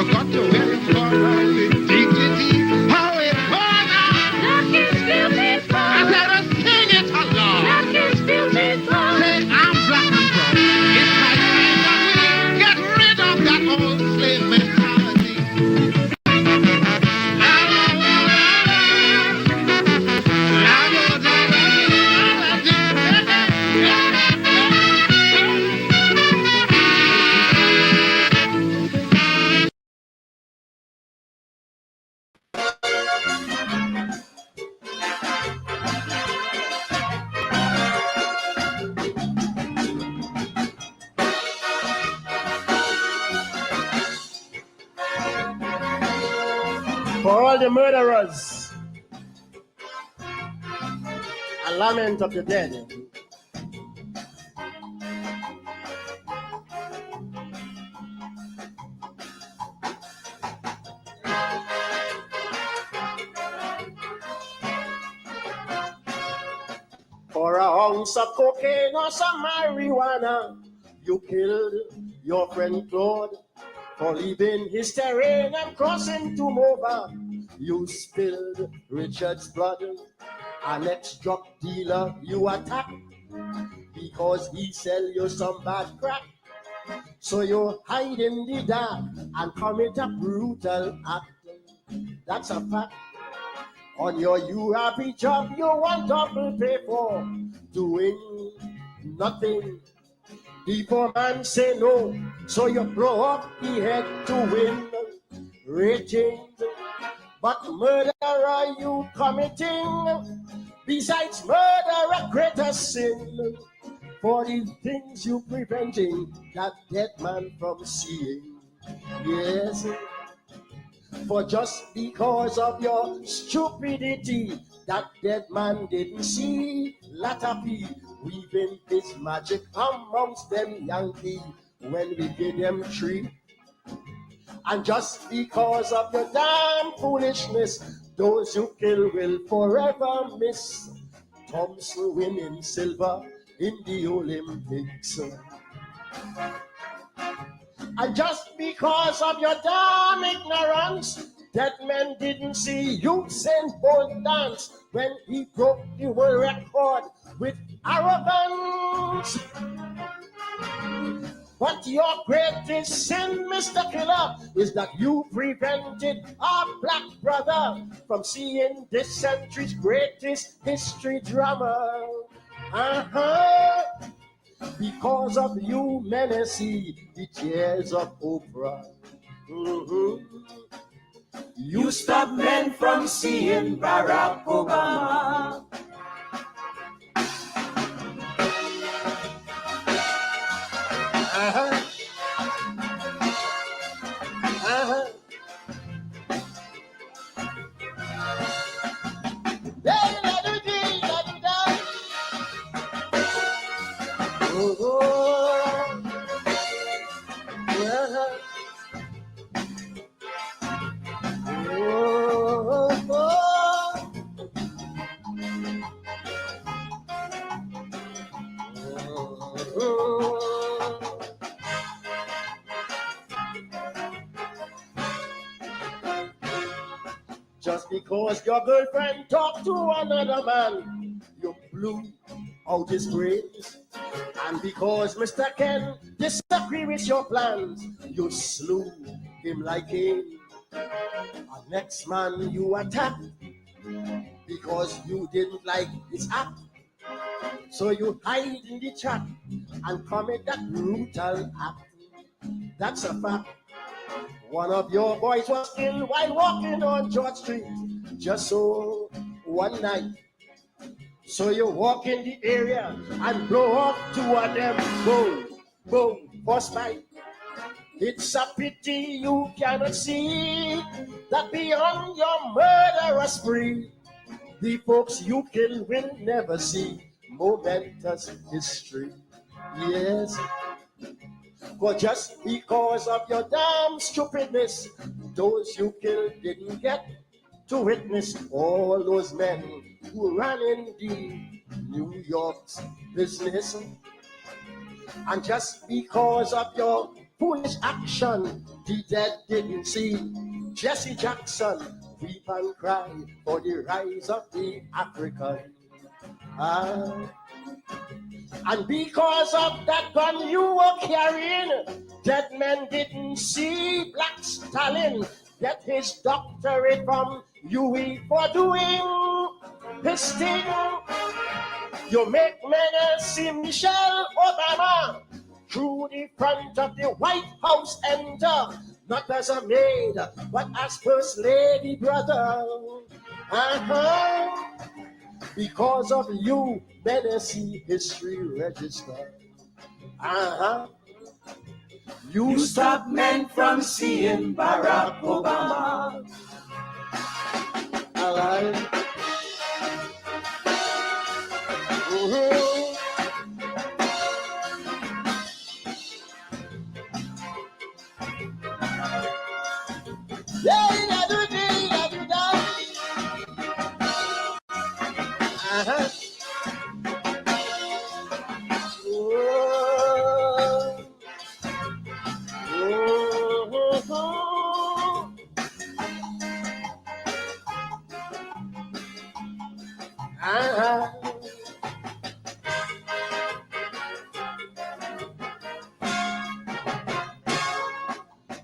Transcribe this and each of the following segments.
You got to wear your collar with dignity. How it was. Look is filthy fun. I said, sing it along. Look is filthy fun. Say, I'm black and brown. It's high time that we get rid of that old slave mentality. For all the murderers, a lament of the dead. For a ounce of cocaine or some marijuana, you killed your friend Claude. For leaving his terrain and crossing to Mova, you spilled Richard's blood. An ex-drug dealer you attacked because he sell you some bad crack. So you hide in the dark and commit a brutal act. That's a fact. On your URP job you want double pay for doing nothing. The poor man say no, so you blow up the head to win ratings. But murderer you committing, besides murder a greater sin. For the things you preventing that dead man from seeing. Yes, for just because of your stupidity, that dead man didn't see Latapi weaving his magic amongst them Yankee when we gave them tree. And just because of your damn foolishness, those you kill will forever miss Thompson winning silver in the Olympics. And just because of your damn ignorance, that man didn't see Usain Bolt dance when he broke the world record with arrogance. But your greatest sin, Mr. Killer, is that you prevented our black brother from seeing this century's greatest history drama. Because of you, many see the tears of Oprah. You stop men from seeing Barack Obama. Just because your girlfriend talked to another man, you blew out his brains. And because Mr. Ken disagree with your plans, you slew him like Cain. And next man you attacked because you didn't like his act. So you hide in the chat and commit that brutal act. That's a fact. One of your boys was killed while walking on George Street, just so one night. So you walk in the area and blow up two of them, boom, boom, first fight. It's a pity you cannot see that beyond your murderous spree, the folks you kill will never see momentous history. Yes. For just because of your damn stupidness, those you killed didn't get to witness all those men who ran in the New York's business. And just because of your foolish action the dead didn't see. Jesse Jackson, weep and cry for the rise of the African. Ah. And because of that gun you were carrying, dead men didn't see Black Stalin get his doctorate from UE for doing his thing. You make men see Michelle Obama through the front of the White House enter, not as a maid, but as First Lady, brother. Because of you, men see history register. You stop men from seeing Barack Obama. Alive.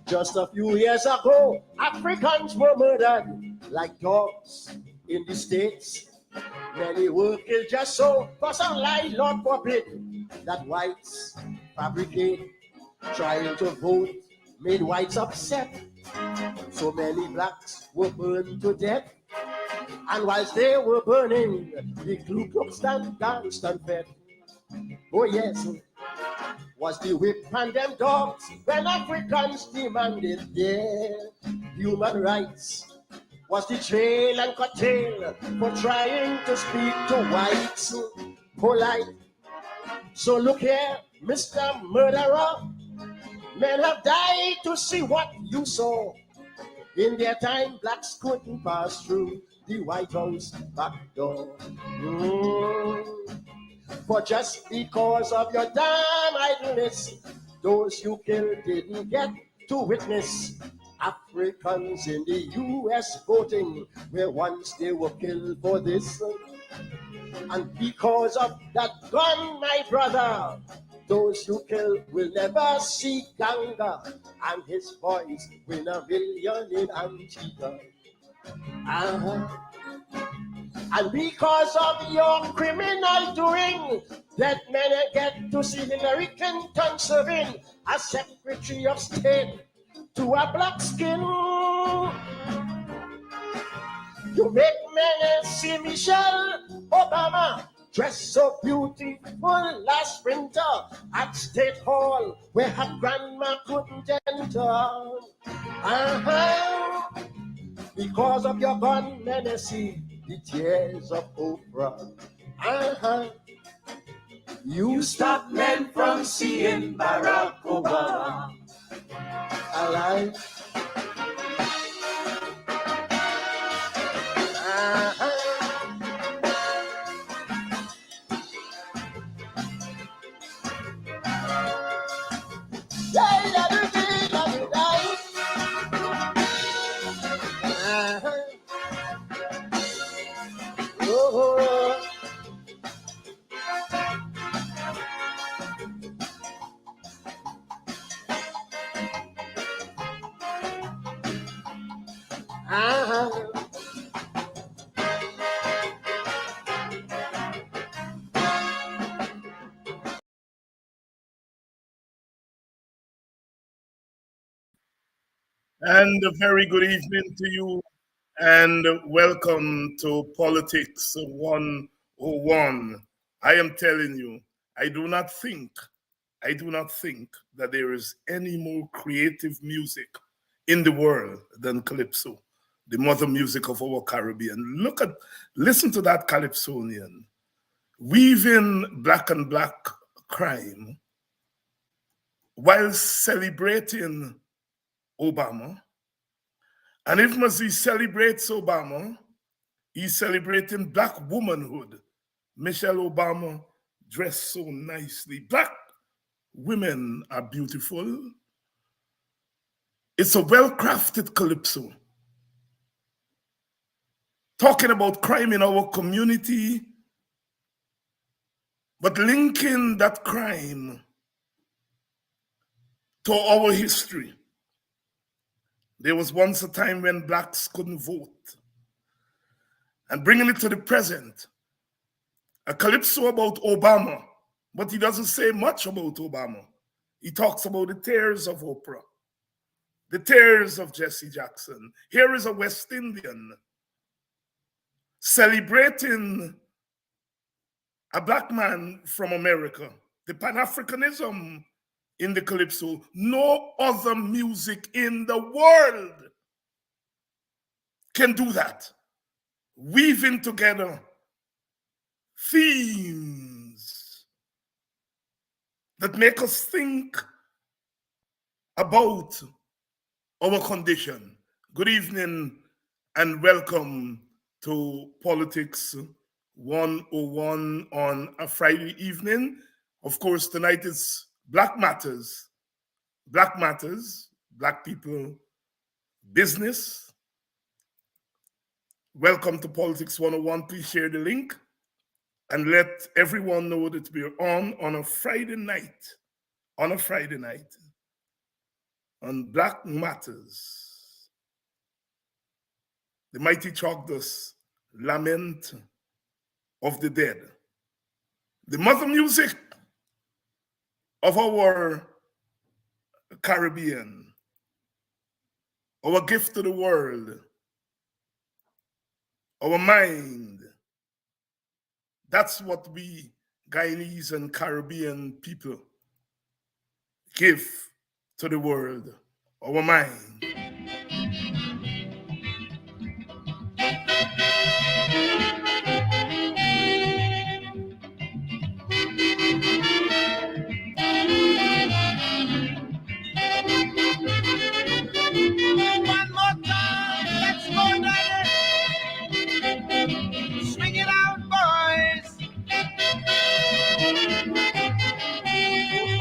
Just a few years ago, Africans were murdered like dogs in the States. Many were killed just so for some lie, Lord forbid, that whites fabricate. Trying to vote made whites upset. So many blacks were burned to death. And whilst they were burning, the Ku Klux Klan danced and fed. Oh yes, was the whip and them dogs when Africans demanded their human rights. Was the jail and curtail for trying to speak to whites polite. So look here, Mr. Murderer, men have died to see what you saw. In their time, blacks couldn't pass through the White House back door. For just because of your damn idleness, those you killed didn't get to witness. Africans in the U.S. voting, where once they were killed for this. And because of that gun, my brother, those you killed will never see Ganga, and his voice win a million in Antigua. And because of your criminal doing, that men get to see Hillary Clinton serving as Secretary of State to a black skin. You make men see Michelle Obama dressed so beautiful last winter at State Hall where her grandma couldn't enter. Because of your gun, men see the tears of Oprah. You stop men from seeing Barack Obama alive. And a very good evening to you, and welcome to Politics 101. I am telling you, I do not think that there is any more creative music in the world than Calypso, the mother music of our Caribbean. Listen to that Calypsonian, weaving black and black crime while celebrating Obama. And if he celebrates Obama, he's celebrating black womanhood. Michelle Obama dressed so nicely. Black women are beautiful. It's a well-crafted calypso, talking about crime in our community, but linking that crime to our history. There was once a time when blacks couldn't vote, and bringing it to the present, a calypso about Obama, but he doesn't say much about Obama. He talks about the tears of Oprah, the tears of Jesse Jackson. Here is a West Indian celebrating a black man from America, the Pan-Africanism in the calypso. No other music in the world can do that, weaving together themes that make us think about our condition. Good evening and welcome to Politics 101 on a Friday evening. Of course, tonight is Black Matters. Black Matters, Black people, business. Welcome to Politics 101. Please share the link and let everyone know that we're on a Friday night. On a Friday night. On Black Matters. The mighty Chogdas lament of the dead. The mother music of our Caribbean. Our gift to the world. Our mind. That's what we Guyanese and Caribbean people give to the world. Our mind. One more time, let's go there. Swing it out, boys.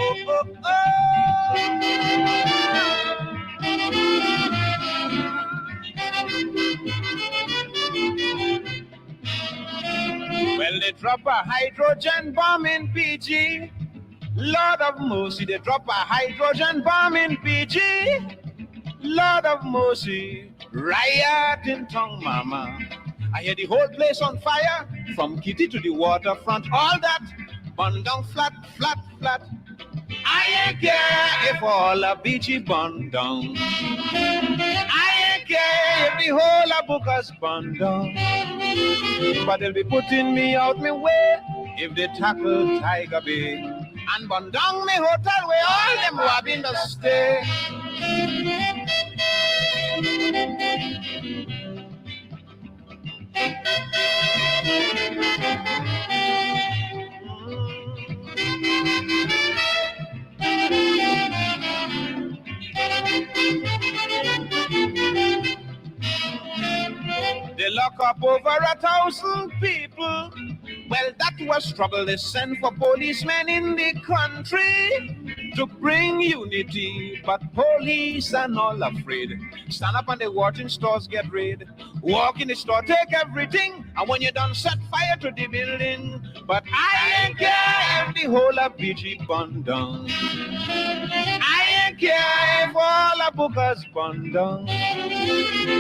Oh, oh, oh. Well, they drop a hydrogen bomb in PG. Lord of mercy, they drop a hydrogen bomb in PG. Lord of mercy, riot in tongue, mama. I hear the whole place on fire, from Kitty to the waterfront, all that, bun down flat, flat, flat. I ain't care if all a beachy bun down. I ain't care if the whole a bookers bun down. But they'll be putting me out my way if they tackle Tiger Bay. And bun down me hotel where all them robbing the stay. They lock up over 1,000 people. Well, that was trouble. They sent for policemen in the country to bring unity, but police are all afraid. Stand up and they watch in stores get raid. Walk in the store, take everything, and when you done, set fire to the building. But I ain't care if the whole of BG burned down. I ain't care if all the bookers burned down.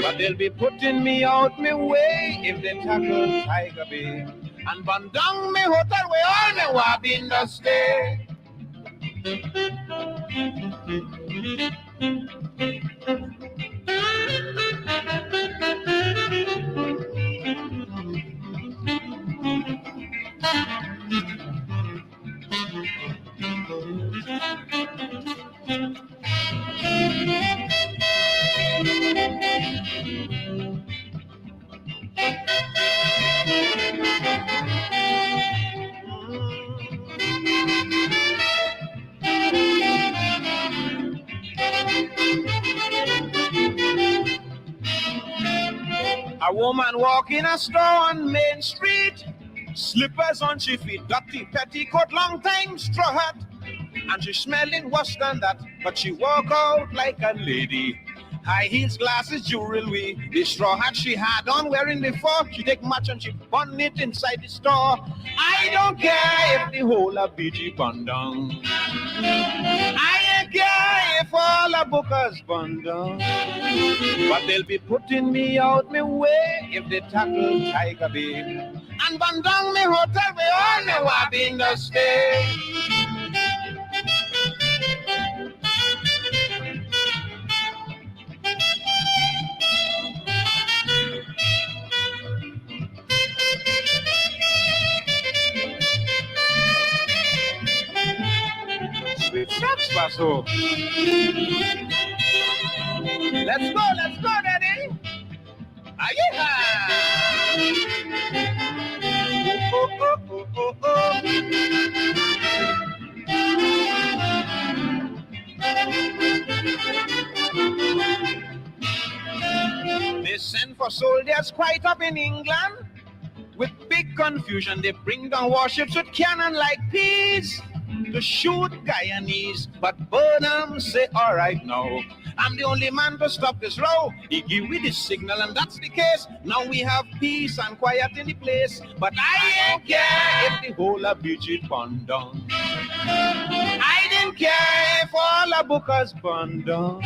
But they'll be putting me out my way if they tackle Tiger Bay. And burn down me hotel where all me wabbing the stay. A woman walking a store on Main Street, slippers on she feet, dirty petticoat, long time straw hat, and she smelling worse than that, but she walk out like a lady. High heels, glasses, jewelry. The straw hat she had on wearing before. She take match and she bun it inside the store. I don't care if the whole of BG bun down. I ain't care if all the bookers bun down. But they'll be putting me out my way if they tackle Tiger Bay. And bun down me hotel, we all know I've been the stay. Sweet shots, Paso. Let's go, Daddy. Aye-ha. Oh. They send for soldiers quite up in England. With big confusion, they bring down warships with cannon like peas to shoot Guyanese. But Burnham say, all right now, I'm the only man to stop this row. He give me the signal and that's the case. Now we have peace and quiet in the place. But I ain't care if the whole of Beach burned down. I didn't care if all the bookers burned down.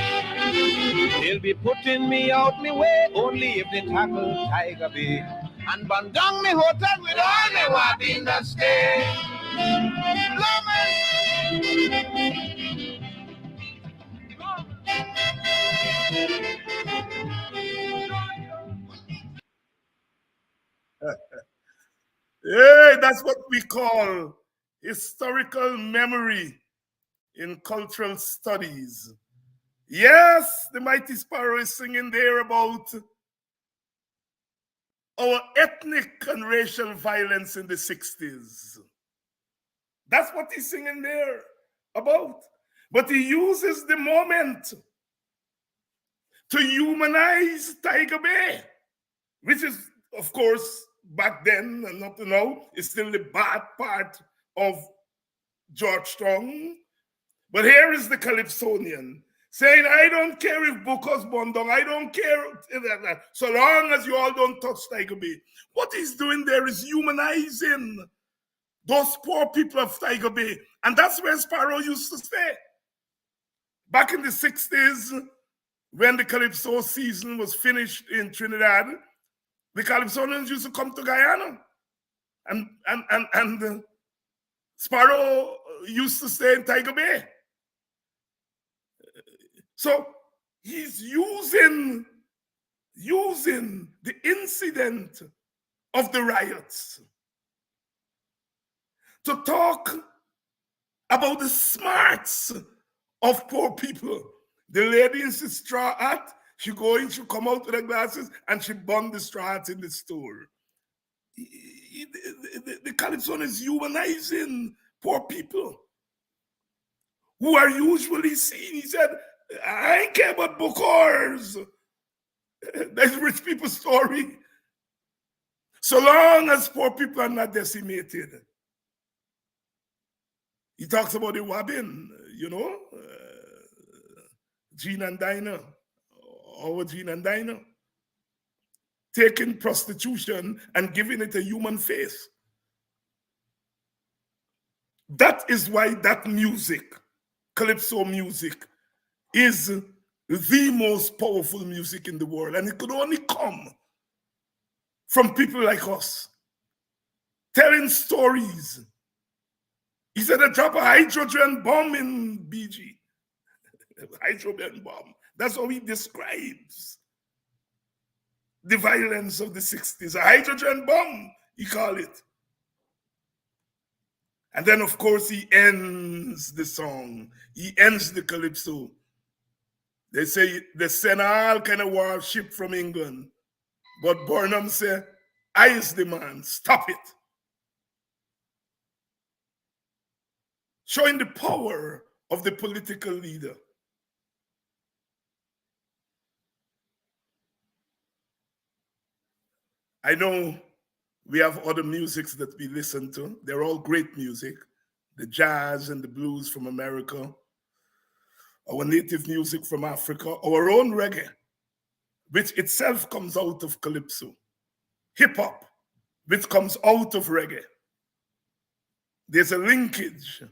They'll be putting me out my way only if they tackle Tiger Bay. And burn down me hotel with all me what in the stay. Hey, that's what we call historical memory in cultural studies. Yes, the Mighty Sparrow is singing there about our ethnic and racial violence in the 60s. That's what he's singing there about. But he uses the moment to humanize Tiger Bay, which is, of course, back then and up to now, is still the bad part of Georgetown. But here is the Calypsonian saying, I don't care if Booker's Bondong, I don't care, so long as you all don't touch Tiger Bay. What he's doing there is humanizing those poor people of Tiger Bay. And that's where Sparrow used to stay. Back in the 60s, when the Calypso season was finished in Trinidad, the Calypsonians used to come to Guyana. And Sparrow used to stay in Tiger Bay. So he's using the incident of the riots to talk about the smarts of poor people. The lady in the straw hat, she come out with her glasses and she burned the straw hat in the store. The Calypso is humanizing poor people who are usually seen. He said, I ain't care about bookers. That's rich people's story. So long as poor people are not decimated. He talks about the Wabin, Jean and Dinah, our Jean and Dinah, taking prostitution and giving it a human face. That is why that music, Calypso music, is the most powerful music in the world. And it could only come from people like us, telling stories. He said, they drop a hydrogen bomb in BG. Hydrogen bomb. That's how he describes the violence of the 60s. A hydrogen bomb, he called it. And then, of course, he ends the song. He ends the Calypso. They say they send all kind of warship from England. But Burnham said, I is the man, stop it. Showing the power of the political leader. I know we have other musics that we listen to. They're all great music. The jazz and the blues from America. our native music from Africa, our own reggae, which itself comes out of calypso, hip hop, which comes out of reggae. There's a linkage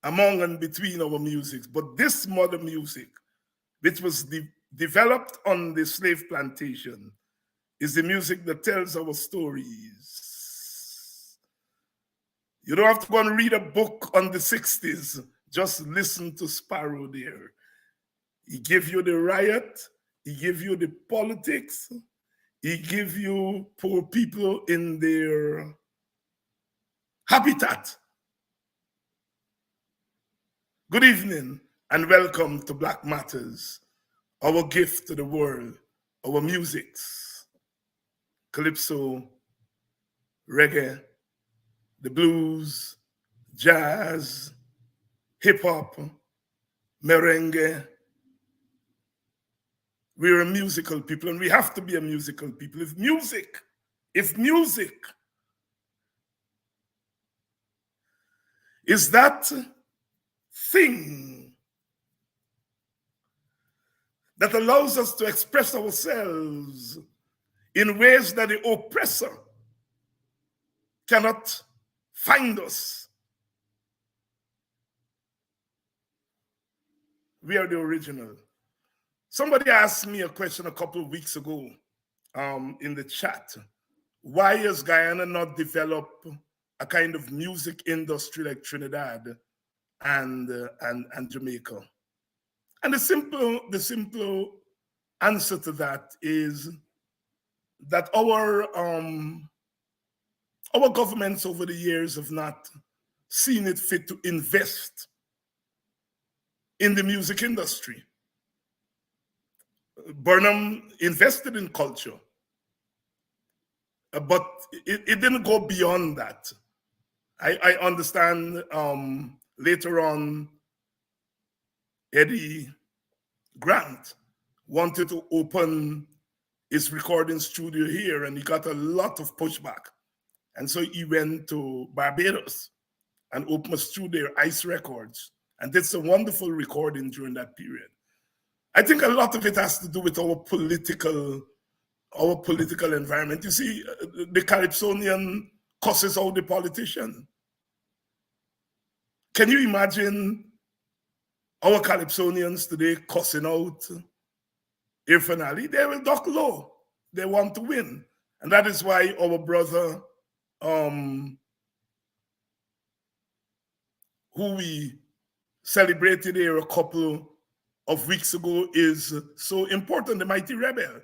among and between our music, but this modern music, which was developed on the slave plantation, is the music that tells our stories. You don't have to go and read a book on the 60s. Just listen to Sparrow there. He gives you the riot, he gives you the politics, he gives you poor people in their habitat. Good evening and welcome to Black Matters, our gift to the world, our musics, calypso, reggae, the blues, jazz, hip hop, merengue. We're a musical people and we have to be a musical people. If music is that thing that allows us to express ourselves in ways that the oppressor cannot find us, we are the original. Somebody asked me a question a couple of weeks ago in the chat. Why has Guyana not developed a kind of music industry like Trinidad and Jamaica? And the simple answer to that is that our governments over the years have not seen it fit to invest in the music industry. Burnham invested in culture, but it didn't go beyond that. I understand later on, Eddie Grant wanted to open his recording studio here and he got a lot of pushback. And so he went to Barbados and opened a studio, Ice Records, and did some wonderful recording during that period. I think a lot of it has to do with our political environment. You see, the Calypsonian cusses out the politician. Can you imagine our Calypsonians today cussing out Irfan Ali? They will duck low. They want to win. And that is why our brother, who we celebrated here a couple of weeks ago, is so important, the Mighty Rebel.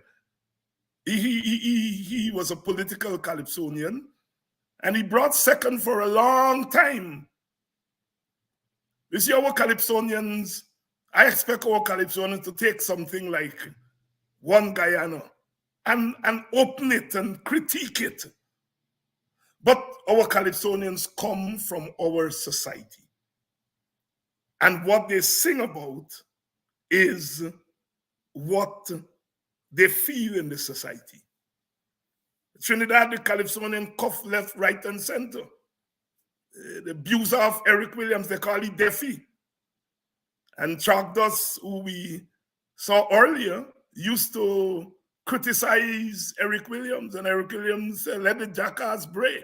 He was a political Calypsonian, and he brought second for a long time. You see, our Calypsonians, I expect our Calypsonians to take something like One Guyana and open it and critique it. But our Calypsonians come from our society. And what they sing about is what they feel in the society. Trinidad, the Calypsonian cuff left, right, and center. The abuser of Eric Williams, they call it Deafy. And Chagdos, who we saw earlier, used to criticize Eric Williams, and Eric Williams said, let the jackass bray.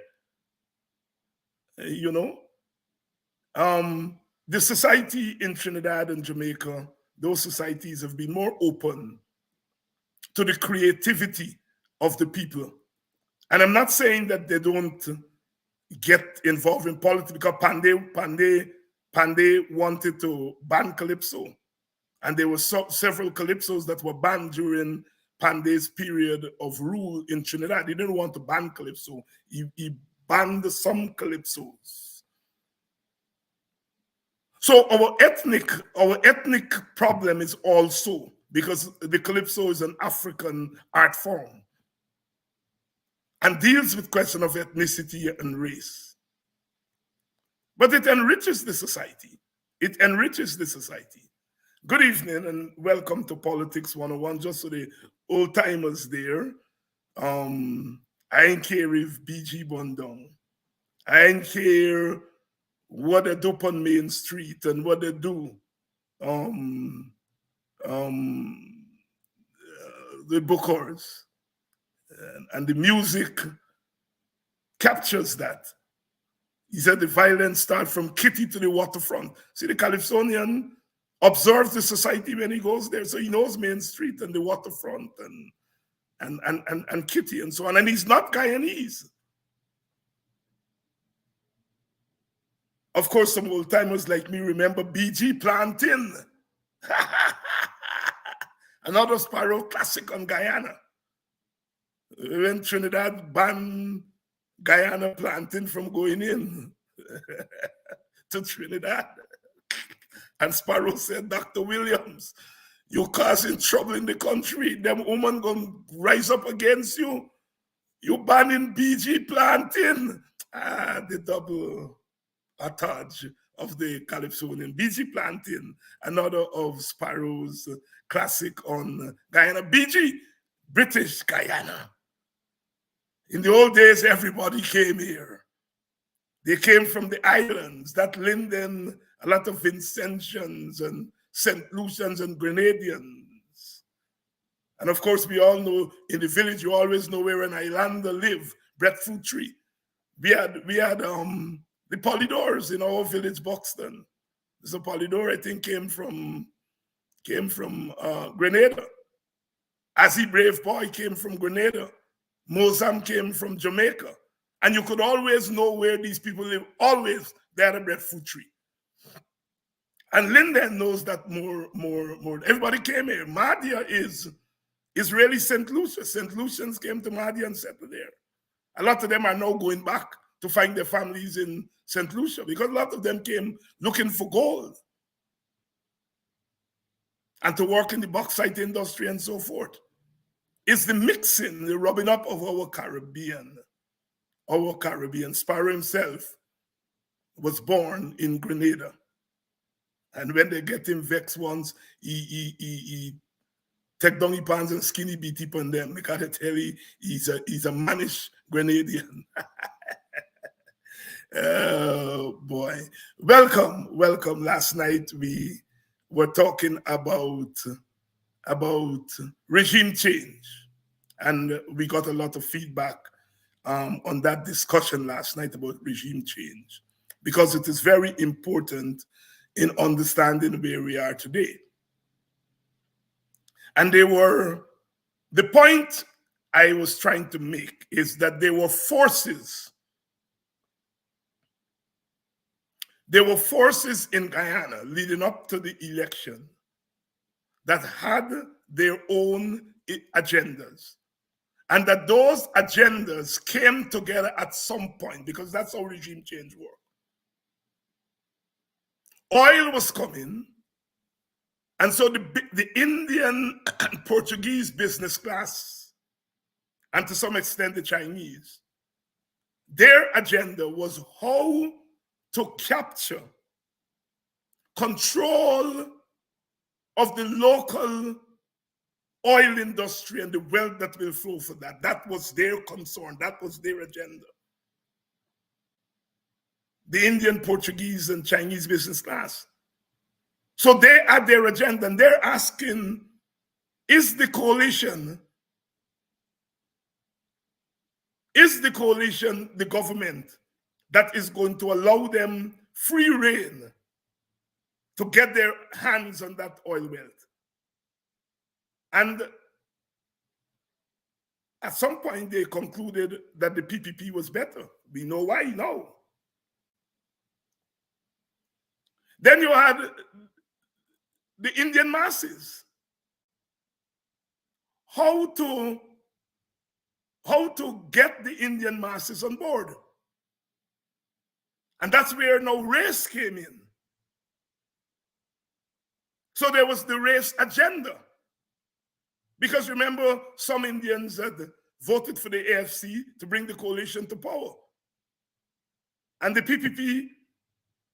The society in Trinidad and Jamaica, those societies have been more open to the creativity of the people. And I'm not saying that they don't get involved in politics, because Pandey wanted to ban Calypso. And there were several Calypsos that were banned during Pandey's period of rule in Trinidad. He didn't want to ban Calypso. He banned some Calypsos. So our ethnic problem is also because the Calypso is an African art form and deals with question of ethnicity and race. But it enriches the society. It enriches the society. Good evening and welcome to Politics 101, just so the old timers there. I ain't care if BG burned down. I ain't care what they do on Main Street and what they do um, the Bokors, and the music captures that. He said the violence starts from Kitty to the waterfront. See, the Calypsonian observes the society when he goes there, so he knows Main Street and the waterfront and Kitty and so on. And he's not Guyanese. Of course, some old timers like me remember BG Planting, another Sparrow classic on Guyana. When Trinidad banned Guyana Planting from going in to Trinidad. And Sparrow said, Dr. Williams, you're causing trouble in the country. Them women gonna rise up against you. You banning BG Planting. The double attage of the Calypsonian. BG Planting, another of Sparrow's classic on Guyana. BG, British Guyana. In the old days, everybody came here. They came from the islands, that Linden, a lot of Vincentians and St. Lucians and Grenadians. And of course, we all know in the village, you always know where an islander live, breadfruit tree. We had the Polydors in our village, Buxton. So Polydor, I think, came from Grenada. Azzy Brave Boy came from Grenada. Mozam came from Jamaica. And you could always know where these people live. Always, they had a breadfruit tree. And Linden knows that more. Everybody came here. Mahdia is really St. Lucia. St. Lucians came to Mahdia and settled there. A lot of them are now going back to find their families in St. Lucia because a lot of them came looking for gold and to work in the bauxite industry and so forth. It's the mixing, the rubbing up of our Caribbean. Our Caribbean. Sparrow himself was born in Grenada. And when they get him vexed once, he take down his pants and skinny beat up on them. Because I tell you, he's a mannish Grenadian. Oh boy. Welcome. Last night we were talking about regime change. And we got a lot of feedback on that discussion last night about regime change, because it is very important in understanding where we are today. And the point I was trying to make is that there were forces in Guyana leading up to the election that had their own agendas. And that those agendas came together at some point, because that's how regime change works. Oil was coming, and so the Indian and Portuguese business class, and to some extent the Chinese, their agenda was how to capture control of the local oil industry and the wealth that will flow for that. That was their concern. That was their agenda. The Indian, Portuguese, and Chinese business class. So they had their agenda, and they're asking, is the coalition the government that is going to allow them free rein to get their hands on that oil wealth? And at some point, they concluded that the PPP was better. We know why now. Then you had the Indian masses. How to get the Indian masses on board. And that's where now race came in. So there was the race agenda. Because remember, some Indians had voted for the AFC to bring the coalition to power. And the PPP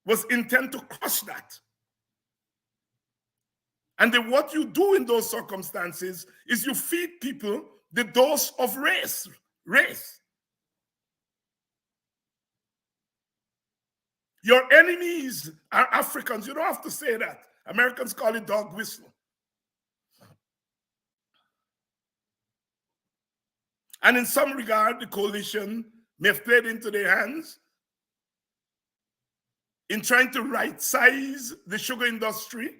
was intent to crush that. And then what you do in those circumstances is you feed people the dose of race. Your enemies are Africans. You don't have to say that. Americans call it dog whistle. And in some regard, the coalition may have played into their hands in trying to right-size the sugar industry.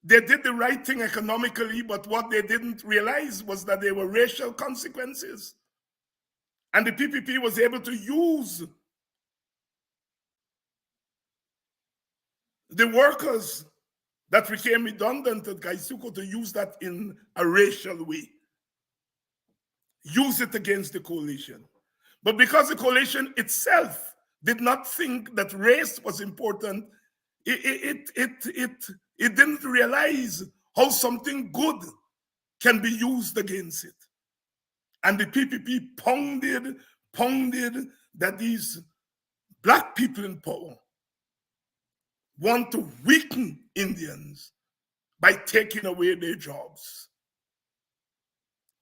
They did the right thing economically, but what they didn't realize was that there were racial consequences. And the PPP was able to use the workers that became redundant at Gaisuko to use that in a racial way. Use it against the coalition. But because the coalition itself did not think that race was important, it didn't realize how something good can be used against it. And the PPP pounded that these black people in power want to weaken Indians by taking away their jobs.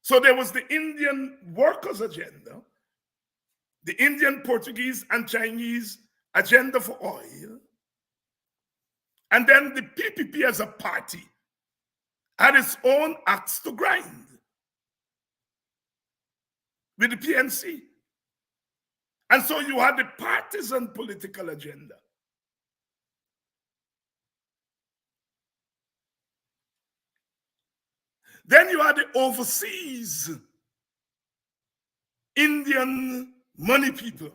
So there was the Indian workers' agenda, the Indian, Portuguese, and Chinese agenda for oil, and then the PPP as a party had its own axe to grind with the PNC. And so you had the partisan political agenda. Then you had the overseas Indian money people.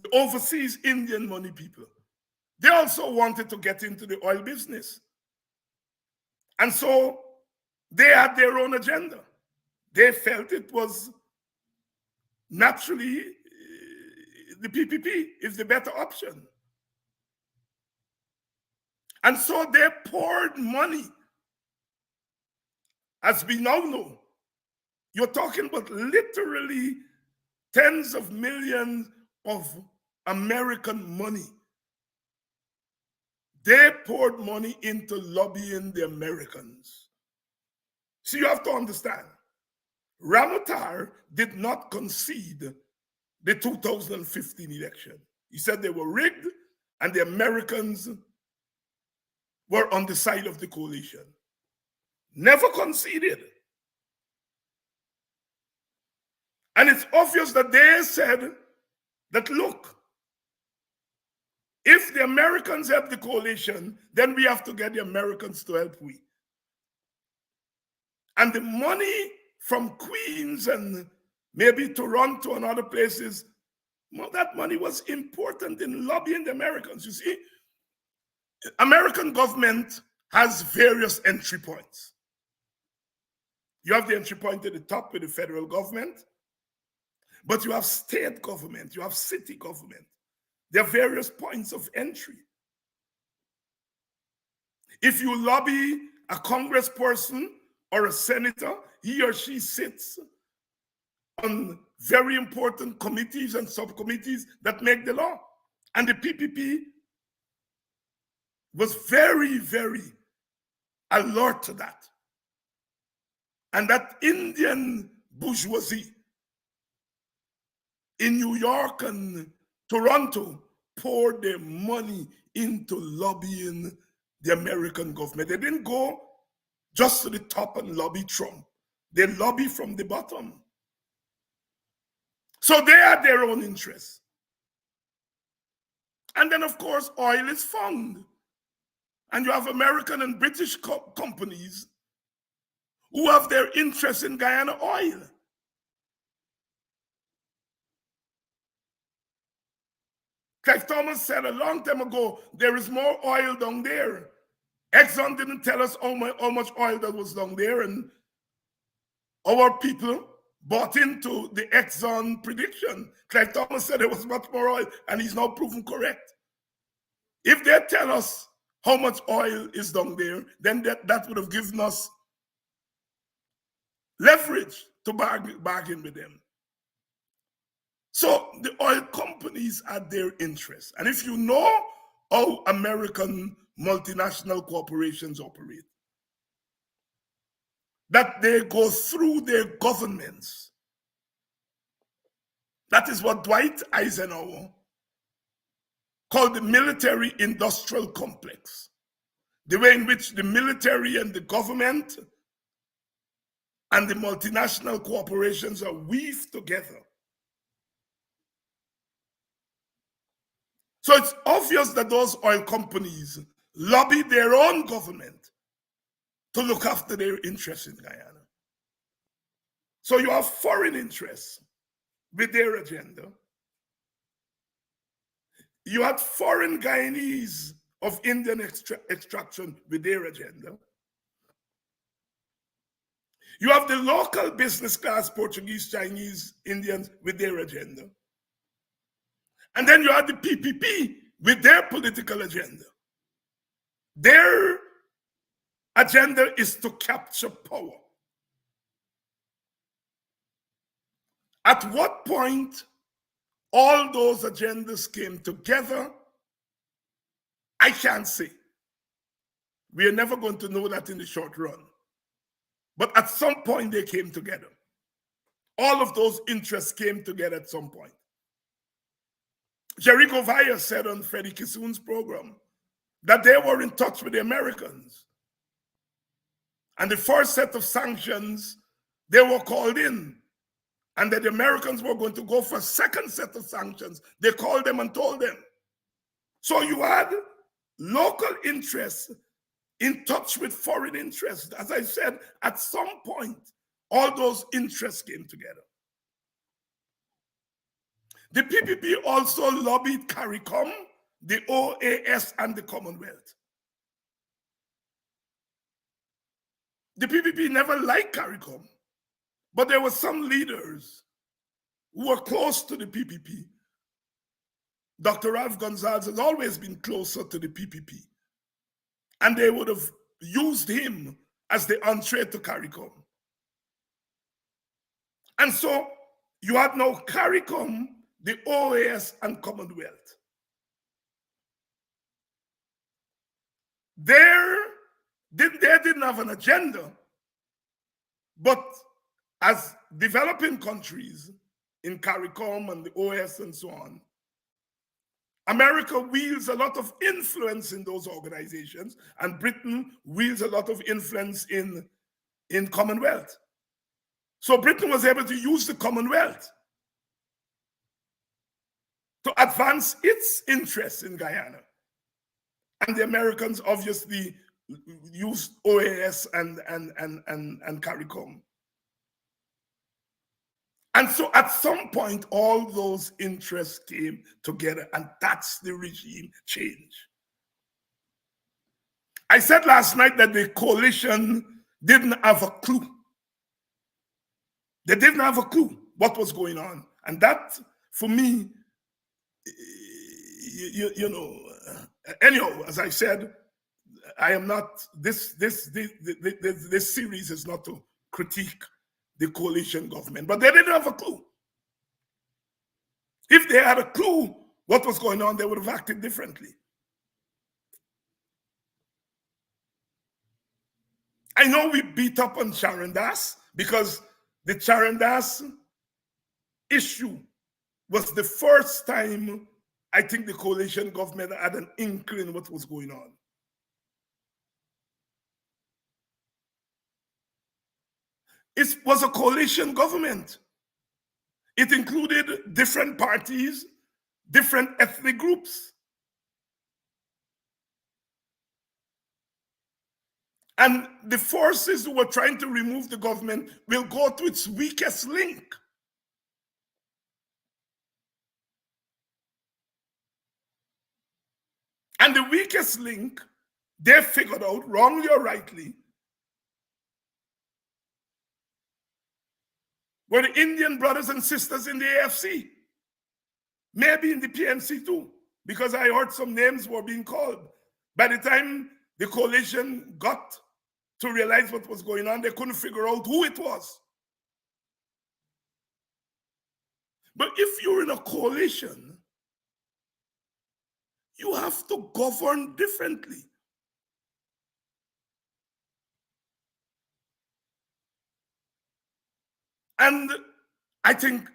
The overseas Indian money people. They also wanted to get into the oil business. And so they had their own agenda. They felt it was naturally the PPP is the better option. And so they poured money. As we now know, you're talking about literally tens of millions of American money. They poured money into lobbying the Americans. So you have to understand, Ramotar did not concede the 2015 election. He said they were rigged and the Americans were on the side of the coalition. Never conceded. And it's obvious that they said that, look, if the Americans help the coalition, then we have to get the Americans to help we. And the money from Queens and maybe Toronto and other places, well, that money was important in lobbying the Americans. You see, American government has various entry points. You have the entry point at the top with the federal government, but you have state government, you have city government. There are various points of entry. If you lobby a congressperson or a senator, he or she sits on very important committees and subcommittees that make the law. And the PPP was very, very alert to that. And that Indian bourgeoisie in New York and Toronto poured their money into lobbying the American government. They didn't go just to the top and lobby Trump. They lobby from the bottom. So they had their own interests. And then, of course, oil is found. And you have American and British companies who have their interest in Guyana oil. Clive Thomas said a long time ago, there is more oil down there. Exxon didn't tell us how much oil that was down there, and our people bought into the Exxon prediction. Clive Thomas said there was much more oil, and he's now proven correct. If they tell us how much oil is down there, then that would have given us leverage to bargain with them. So the oil companies had their interests. And if you know how American multinational corporations operate, that they go through their governments. That is what Dwight Eisenhower called the military-industrial complex. The way in which the military and the government and the multinational corporations are weaved together. So it's obvious that those oil companies lobby their own government to look after their interests in Guyana. So you have foreign interests with their agenda. You had foreign Guyanese of Indian extraction with their agenda. You have the local business class Portuguese, Chinese, Indians with their agenda. And then you have the PPP with their political agenda. Their agenda is to capture power. At what point all those agendas came together, I can't say. We are never going to know that in the short run. But at some point they came together. All of those interests came together at some point. Jerry Govaya said on Freddie Kissoon's program that they were in touch with the Americans. And the first set of sanctions, they were called in. And that the Americans were going to go for a second set of sanctions. They called them and told them. So you had local interests in touch with foreign interests. As I said, at some point, all those interests came together. The PPP also lobbied CARICOM, the OAS, and the Commonwealth. The PPP never liked CARICOM, but there were some leaders who were close to the PPP. Dr. Ralph Gonzalez has always been closer to the PPP, and they would have used him as the entree to CARICOM. And so you had now CARICOM, the OAS, and Commonwealth. They didn't have an agenda, but as developing countries in CARICOM and the OAS and so on, America wields a lot of influence in those organizations, and Britain wields a lot of influence in Commonwealth. So Britain was able to use the Commonwealth to advance its interests in Guyana. And the Americans obviously used OAS and CARICOM. And so at some point, all those interests came together, and that's the regime change. I said last night that the coalition didn't have a clue. They didn't have a clue what was going on. And that, for me, anyhow, as I said, I am not, this series is not to critique the coalition government, but they didn't have a clue. If they had a clue what was going on, they would have acted differently. I know we beat up on Charan Das because the Charan Das issue was the first time I think the coalition government had an inkling what was going on. It was a coalition government. It included different parties, different ethnic groups. And the forces who were trying to remove the government will go to its weakest link. And the weakest link, they figured out, wrongly or rightly, were the Indian brothers and sisters in the AFC, maybe in the PNC too, because I heard some names were being called. By the time the coalition got to realize what was going on, they couldn't figure out who it was. But if you're in a coalition, you have to govern differently. And I think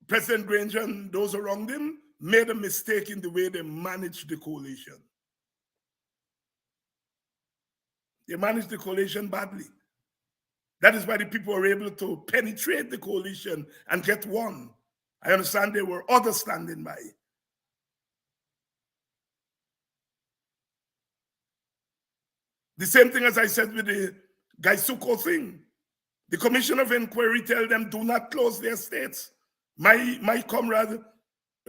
President Granger and those around him made a mistake in the way they managed the coalition. They managed the coalition badly. That is why the people were able to penetrate the coalition and get one. I understand there were others standing by. The same thing as I said with the Gaisuko thing. The commission of inquiry tell them, do not close their estates. My comrade,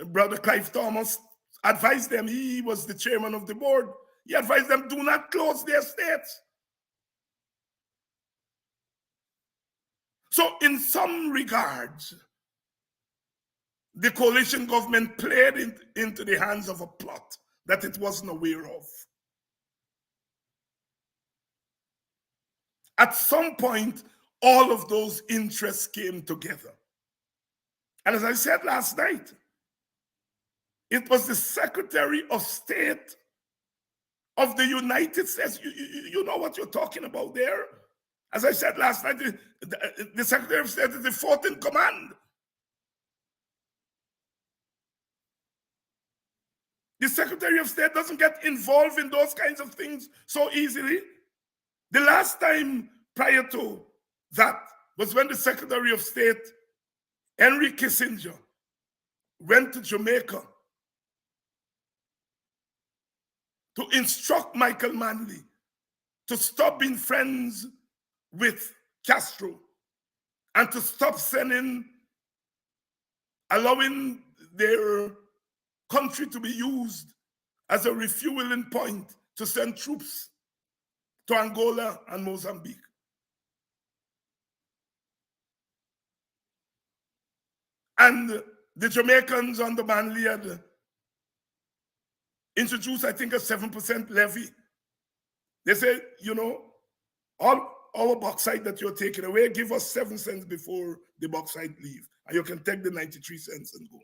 Brother Clive Thomas, advised them. He was the chairman of the board. He advised them, do not close their estates. So in some regards, the coalition government played into the hands of a plot that it wasn't aware of. At some point, all of those interests came together. And as I said last night, it was the Secretary of State of the United States. You know what you're talking about there? As I said last night, the Secretary of State is the fourth in command. The Secretary of State doesn't get involved in those kinds of things so easily. The last time prior to that was when the Secretary of State, Henry Kissinger, went to Jamaica to instruct Michael Manley to stop being friends with Castro and to stop allowing their country to be used as a refueling point to send troops to Angola and Mozambique. And the Jamaicans under Manley had introduced, I think, a 7% levy. They said, you know, all our bauxite that you're taking away, give us 7 cents before the bauxite leave, and you can take the 93 cents and go.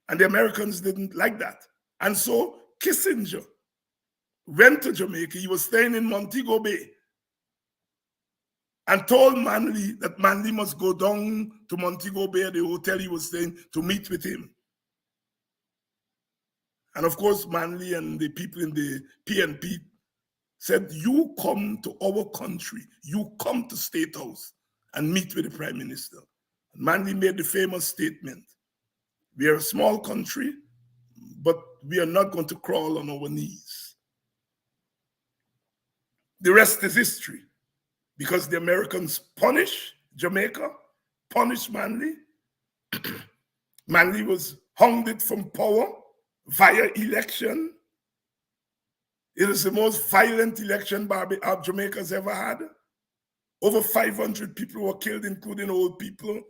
And the Americans didn't like that. And so Kissinger went to Jamaica. He was staying in Montego Bay and told Manley that Manley must go down to Montego Bay, the hotel he was staying, to meet with him. And of course, Manley and the people in the PNP said, you come to our country, you come to State House and meet with the Prime Minister. And Manley made the famous statement, we are a small country, but we are not going to crawl on our knees. The rest is history, because the Americans punished Jamaica, punished Manley. Manley was hounded from power via election. It is the most violent election Jamaica's ever had. Over 500 people were killed, including old people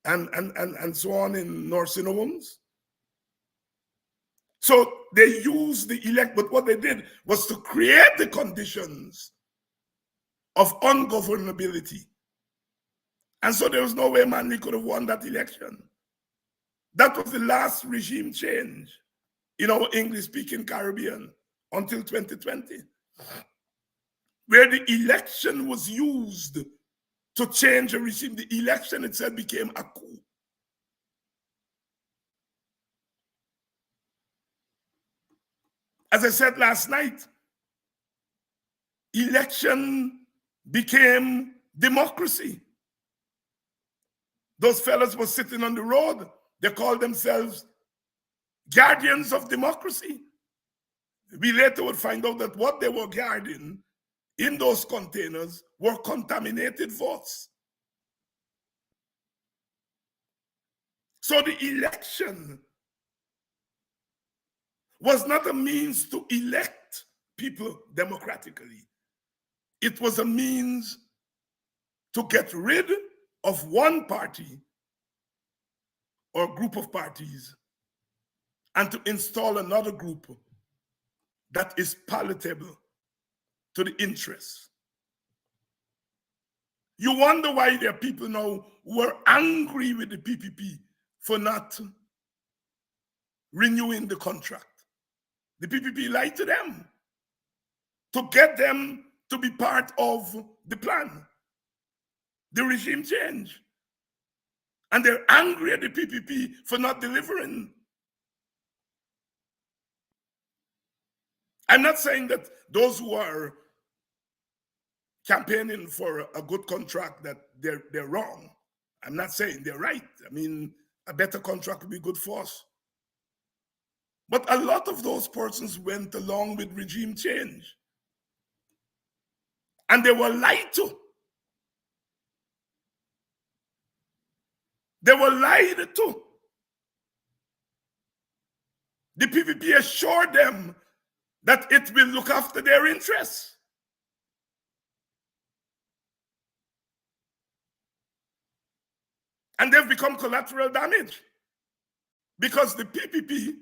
and so on in nursing homes. So they used the elect, but what they did was to create the conditions of ungovernability. And so there was no way Manley could have won that election. That was the last regime change in our English-speaking Caribbean until 2020, where the election was used to change a regime. The election itself became a coup. As I said last night, election became democracy. Those fellas were sitting on the road. They called themselves guardians of democracy. We later would find out that what they were guarding in those containers were contaminated votes. So the election was not a means to elect people democratically. It was a means to get rid of one party or group of parties and to install another group that is palatable to the interests. You wonder why there are people now who are angry with the PPP for not renewing the contract. The PPP lied to them to get them to be part of the plan, the regime change. And they're angry at the PPP for not delivering I'm not saying that those who are campaigning for a good contract that they're wrong. I'm not saying they're right. I mean, a better contract would be good for us. But a lot of those persons went along with regime change. And they were lied to. They were lied to. The PPP assured them that it will look after their interests. And they've become collateral damage because the PPP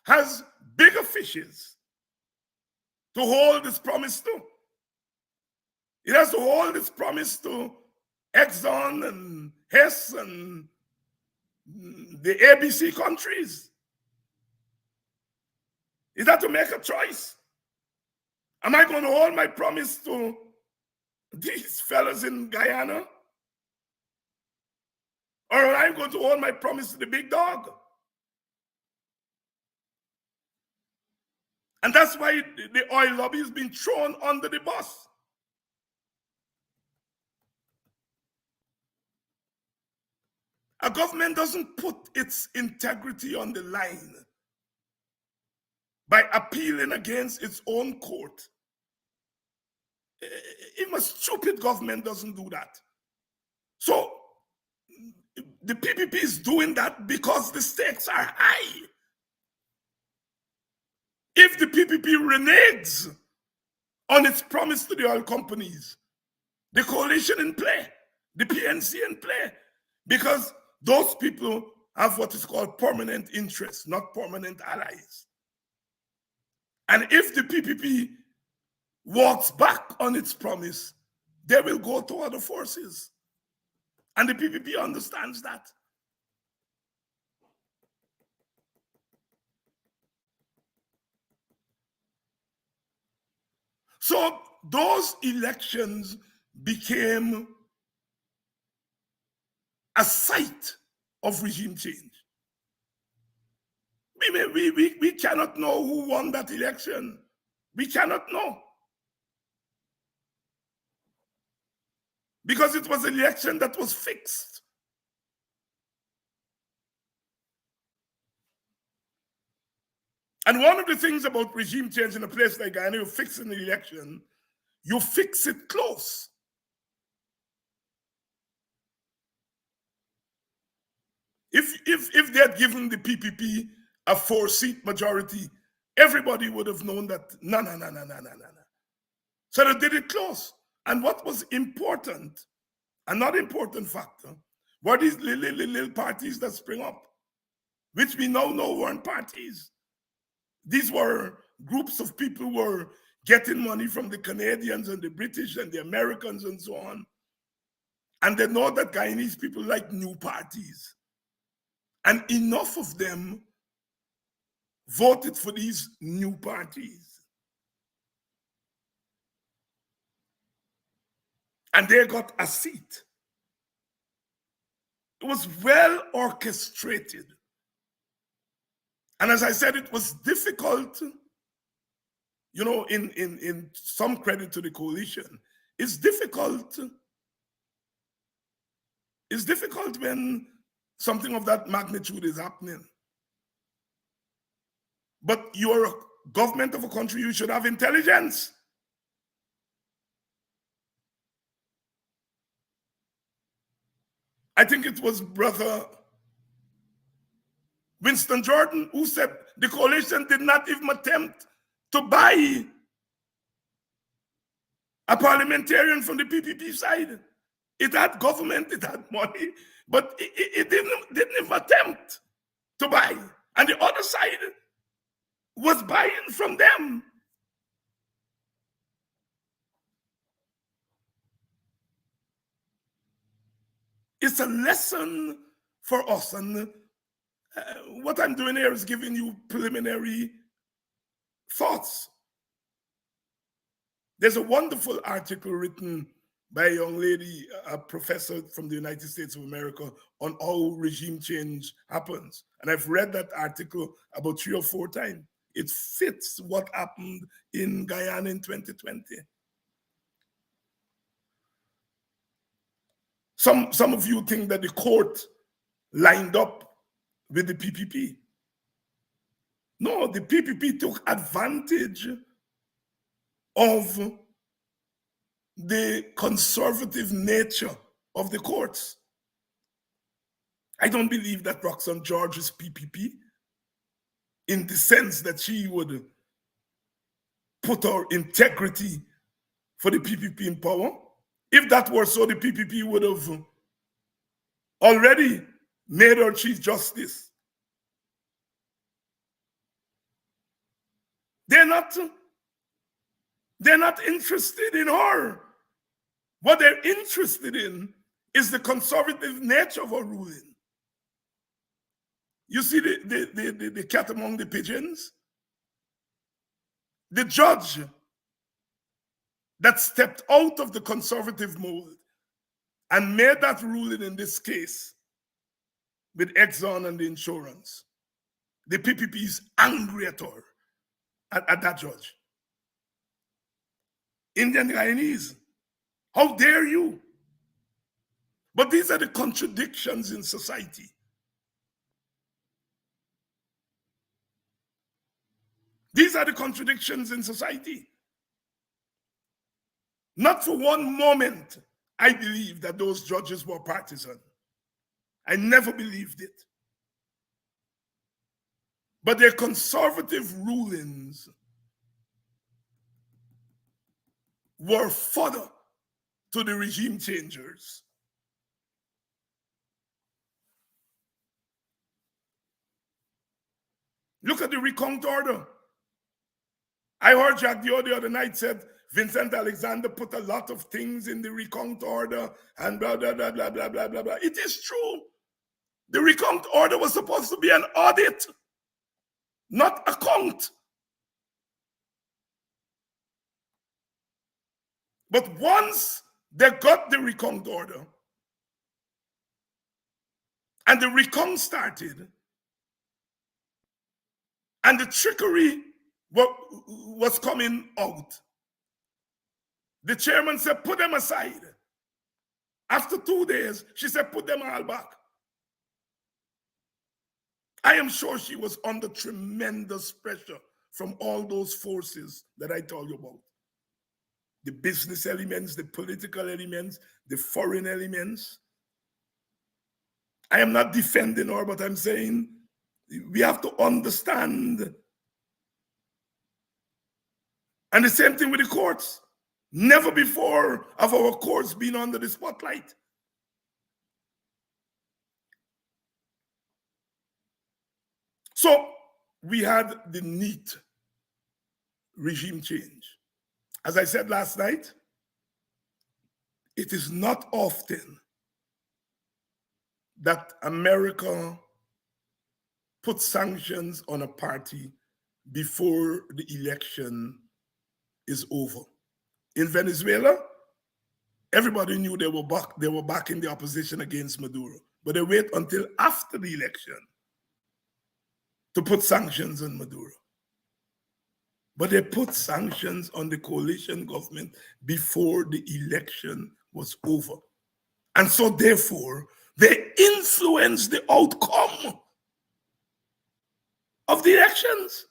has bigger fishes to hold its promise to. It has to hold its promise to Exxon and Hess and the ABC countries. It had to make a choice. Am I going to hold my promise to these fellas in Guyana? Or am I going to hold my promise to the big dog? And that's why the oil lobby has been thrown under the bus. A government doesn't put its integrity on the line by appealing against its own court. Even a stupid government doesn't do that. So the PPP is doing that because the stakes are high. If the PPP reneges on its promise to the oil companies, the coalition in play, the PNC in play, because those people have what is called permanent interests, not permanent allies. And if the PPP walks back on its promise, they will go to other forces. And the PPP understands that. So those elections became a site of regime change. We cannot know who won that election. We cannot know. Because it was an election that was fixed. And one of the things about regime change in a place like Guyana, you fix an election, you fix it close. If they had given the PPP a 4-seat majority, everybody would have known that no. So they did it close. And what was important, a not important factor, were these little parties that spring up, which we now know weren't parties. These were groups of people who were getting money from the Canadians and the British and the Americans and so on. And they know that Guyanese people like new parties. And enough of them voted for these new parties. And they got a seat. It was well orchestrated. And as I said, it was difficult, you know, in some credit to the coalition. It's difficult when something of that magnitude is happening. But you're a government of a country, you should have intelligence. I think it was Brother Winston Jordan who said the coalition did not even attempt to buy a parliamentarian from the PPP side. It had government, it had money, but it didn't even attempt to buy. And the other side was buying from them. It's a lesson for us. And what I'm doing here is giving you preliminary thoughts. There's a wonderful article written by a young lady, a professor from the United States of America, on how regime change happens. And I've read that article about 3 or 4 times. It fits what happened in Guyana in 2020. Some of you think that the court lined up with the PPP. No, the PPP took advantage of the conservative nature of the courts. I don't believe that Roxanne George is PPP in the sense that she would put her integrity for the PPP in power. If that were so, the PPP would have already made her Chief Justice. They're not interested in her. What they're interested in is the conservative nature of her ruling. You see the cat among the pigeons? The judge that stepped out of the conservative mold and made that ruling in this case with Exxon and the insurance. The PPP is angry at her, at that judge. Indian Guyanese, how dare you? But these are the contradictions in society. These are the contradictions in society. Not for one moment I believe that those judges were partisan. I never believed it. But their conservative rulings were fodder to the regime changers. Look at the recount order. I heard Jack Dio the other night said Vincent Alexander put a lot of things in the recount order and blah, blah, blah, blah, blah, blah, blah, blah. It is true. The recount order was supposed to be an audit, not a count. But once they got the recount order and the recount started and the trickery was coming out, the chairman said, put them aside. After 2 days, she said, put them all back. I am sure she was under tremendous pressure from all those forces that I told you about. The business elements, the political elements, the foreign elements. I am not defending her, but I'm saying we have to understand. And the same thing with the courts. Never before have our courts been under the spotlight. So we had the neat regime change. As I said last night, it is not often that America puts sanctions on a party before the election is over. In Venezuela, everybody knew they were back in the opposition against Maduro, but they wait until after the election to put sanctions on Maduro. But they put sanctions on the coalition government before the election was over. And so therefore, they influenced the outcome of the elections.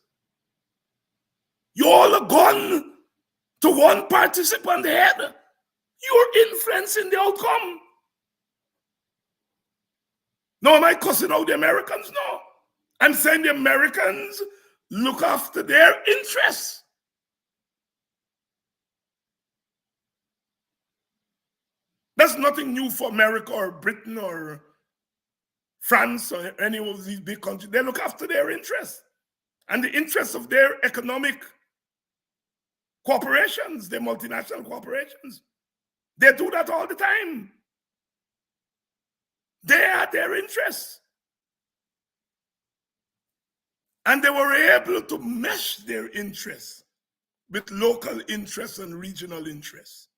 You all are gone to one participant head. You're influencing the outcome. No, am I cussing out the Americans? No. I'm saying the Americans look after their interests. That's nothing new for America or Britain or France or any of these big countries. They look after their interests and the interests of their economic corporations, their multinational corporations. They do that all the time. They had their interests. And they were able to mesh their interests with local interests and regional interests.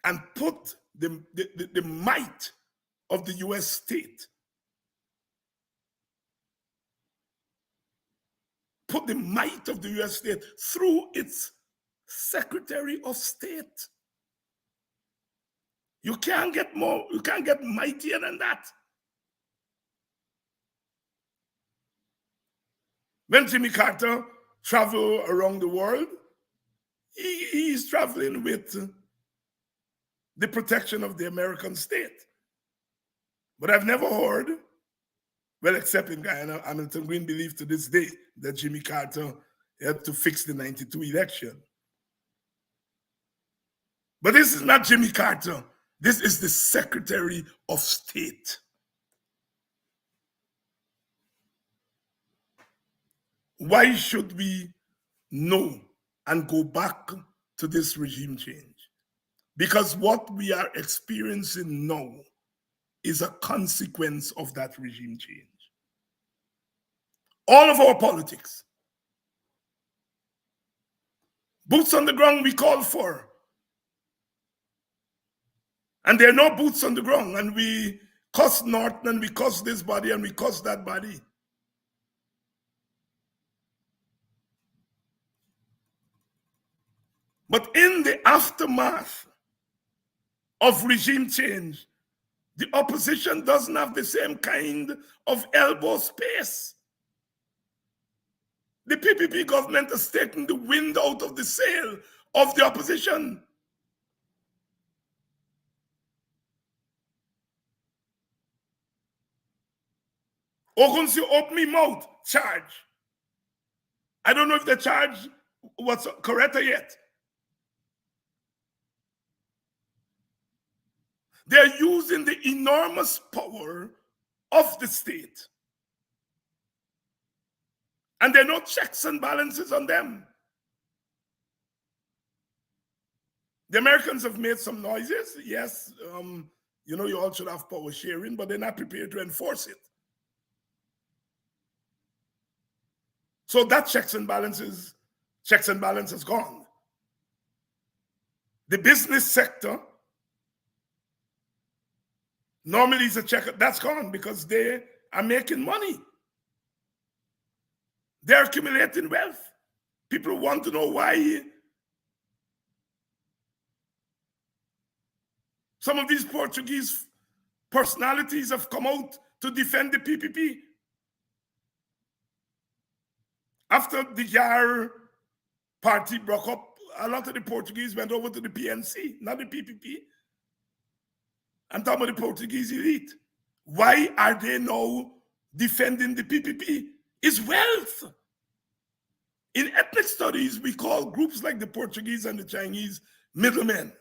And put the might of the US state put the might of the US state through its Secretary of State. You can't get more, you can't get mightier than that. When Jimmy Carter traveled around the world, he's traveling with the protection of the American state. But I've never heard, well, except in Guyana, Hamilton Green believes to this day that Jimmy Carter had to fix the 92 election. But this is not Jimmy Carter. This is the Secretary of State. Why should we know and go back to this regime change? Because what we are experiencing now is a consequence of that regime change. All of our politics, boots on the ground we call for. And there are no boots on the ground, and we cuss North, and we cuss this body, and we cuss that body. But in the aftermath of regime change, the opposition doesn't have the same kind of elbow space. The PPP government has taken the wind out of the sail of the opposition. Once you open me mouth, charge. I don't know if the charge was correct yet. They're using the enormous power of the state. And there are no checks and balances on them. The Americans have made some noises. Yes, you all should have power sharing, but they're not prepared to enforce it. So that checks and balances gone. The business sector, normally it's a check, that's gone because they are making money. They're accumulating wealth. People want to know why some of these Portuguese personalities have come out to defend the PPP. After the YAR party broke up, a lot of the Portuguese went over to the PNC, not the PPP. I'm talking about the Portuguese elite. Why are they now defending the PPP? It's wealth. In ethnic studies, we call groups like the Portuguese and the Chinese middlemen.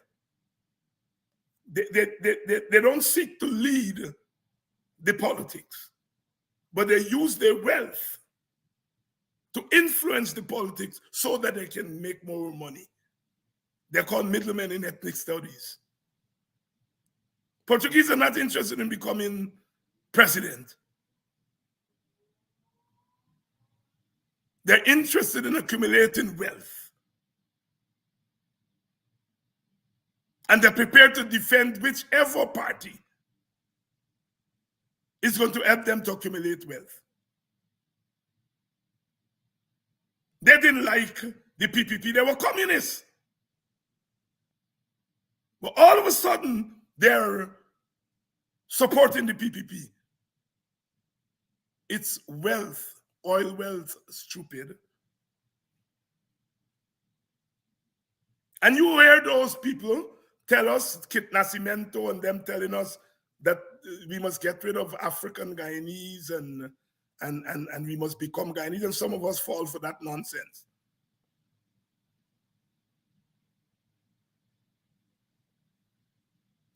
They don't seek to lead the politics, but they use their wealth to influence the politics so that they can make more money. They're called middlemen in ethnic studies. Portuguese are not interested in becoming president. They're interested in accumulating wealth. And they're prepared to defend whichever party is going to help them to accumulate wealth. They didn't like the PPP. They were communists. But all of a sudden, they're supporting the PPP. It's wealth, oil wealth, stupid. And you hear those people tell us, Kit Nascimento and them telling us that we must get rid of African Guyanese and we must become Guyanese, and some of us fall for that nonsense.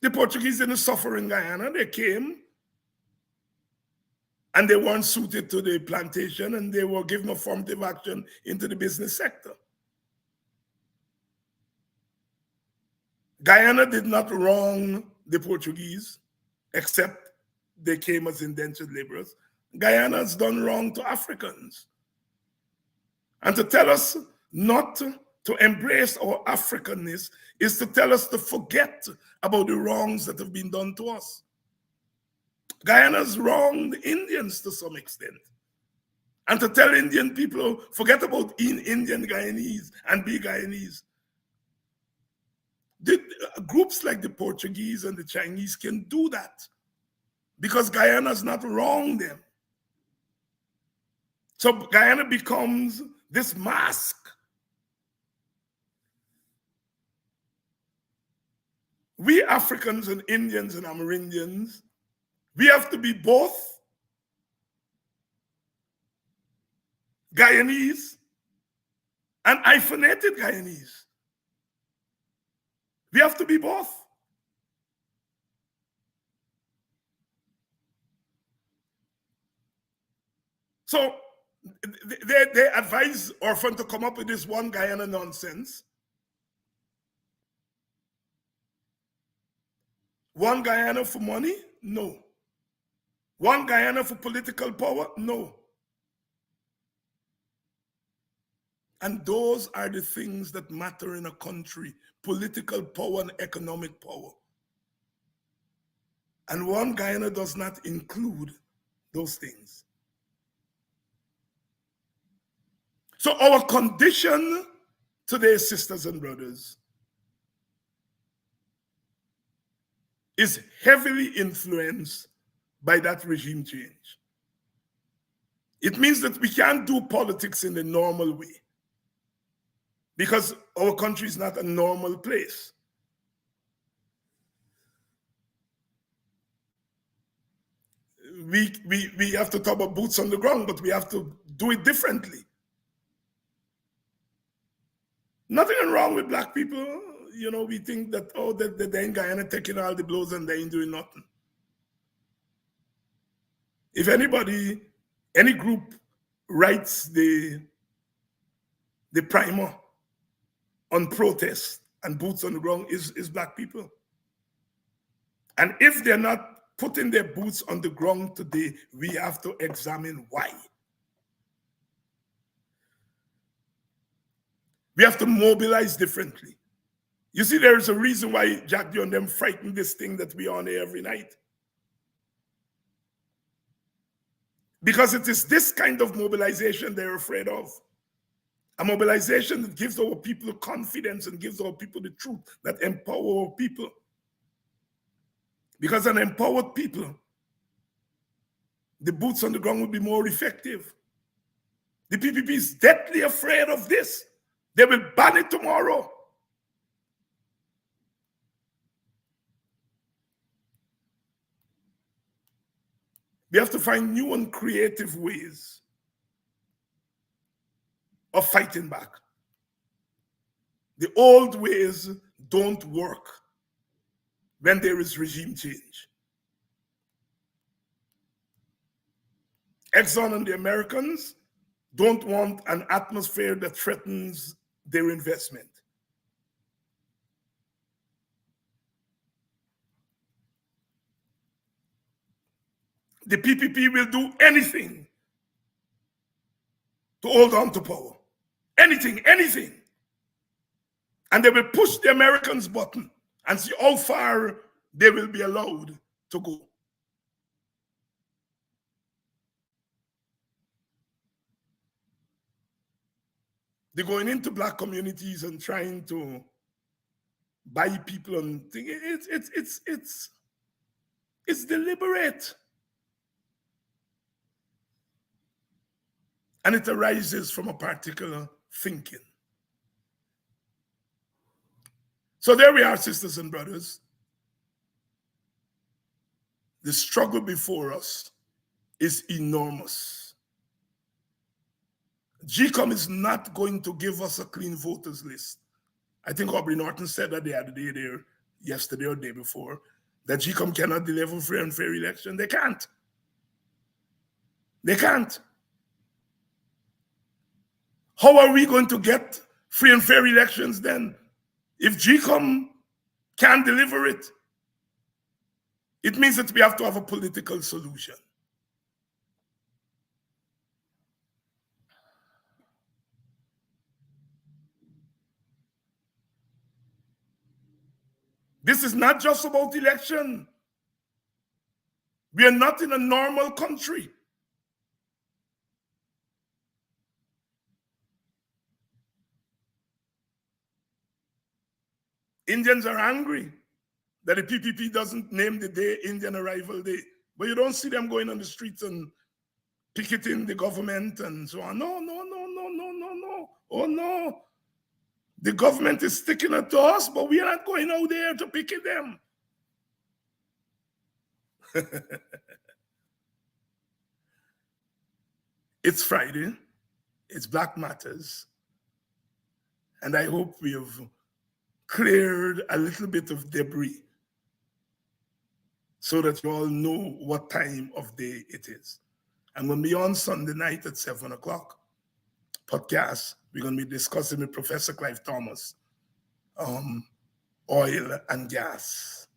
The Portuguese didn't suffer in Guyana. They came and they weren't suited to the plantation, and they were given affirmative action into the business sector. Guyana did not wrong the Portuguese, except they came as indentured laborers. Guyana has done wrong to Africans. And to tell us not to embrace our Africanness is to tell us to forget about the wrongs that have been done to us. Guyana's wronged the Indians to some extent. And to tell Indian people, forget about Indian Guyanese and be Guyanese. Groups like the Portuguese and the Chinese can do that because Guyana's not wrong them. So Guyana becomes this mask. We Africans and Indians and Amerindians, we have to be both Guyanese and hyphenated Guyanese. We have to be both. So they advise Orphan to come up with this one Guyana nonsense. One Guyana for money? No. One Guyana for political power? No. And those are the things that matter in a country: political power and economic power. And one Guyana does not include those things. So our condition today, sisters and brothers, is heavily influenced by that regime change. It means that we can't do politics in the normal way because our country is not a normal place. We have to talk about boots on the ground, but we have to do it differently. Nothing wrong with black people. You know, we think that, oh, they're in Guyana taking all the blows and they ain't doing nothing. If anybody, any group writes the primer on protest and boots on the ground is black people. And if they're not putting their boots on the ground today, we have to examine why. We have to mobilize differently. You see, there is a reason why Jack Dio and them frighten this thing that we on here every night. Because it is this kind of mobilization they're afraid of. A mobilization that gives our people confidence and gives our people the truth, that empower our people. Because an empowered people, the boots on the ground will be more effective. The PPP is deathly afraid of this. They will ban it tomorrow. We have to find new and creative ways of fighting back. The old ways don't work when there is regime change. Exxon and the Americans don't want an atmosphere that threatens their investment. The PPP will do anything to hold on to power. Anything, anything. And they will push the Americans' button and see how far they will be allowed to go. They're going into black communities and trying to buy people and things. It's deliberate. And it arises from a particular thinking. So there we are, sisters and brothers. The struggle before us is enormous. GCOM is not going to give us a clean voters list. I think Aubrey Norton said that the other day there, yesterday or the day before, that GCOM cannot deliver free and fair election. They can't. They can't. How are we going to get free and fair elections then? If GCOM can't deliver it, it means that we have to have a political solution. This is not just about election. We are not in a normal country. Indians are angry that the PPP doesn't name the day Indian Arrival Day, but you don't see them going on the streets and picketing the government and so on. No, no, no, no, no, no, no. Oh no. The government is sticking it to us, but we are not going out there to picket them. It's Friday. It's Black Matters. And I hope we have cleared a little bit of debris so that you all know what time of day it is. I'm going to be on Sunday night at 7 o'clock. Podcast. We're going to be discussing with Professor Clive Thomas, oil and gas.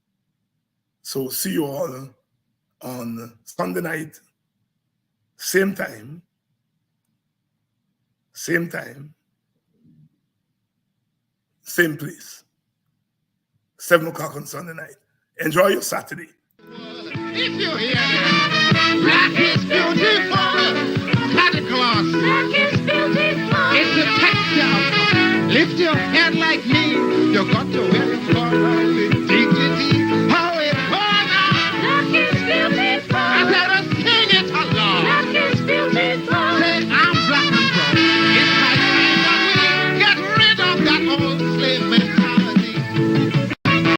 So see you all on Sunday night, same time, same place, 7 o'clock on Sunday night. Enjoy your Saturday. If you hear that, black is beautiful, Santa Claus. Black is beautiful. It's a texture. Lift your head like me. You got to wear your collar.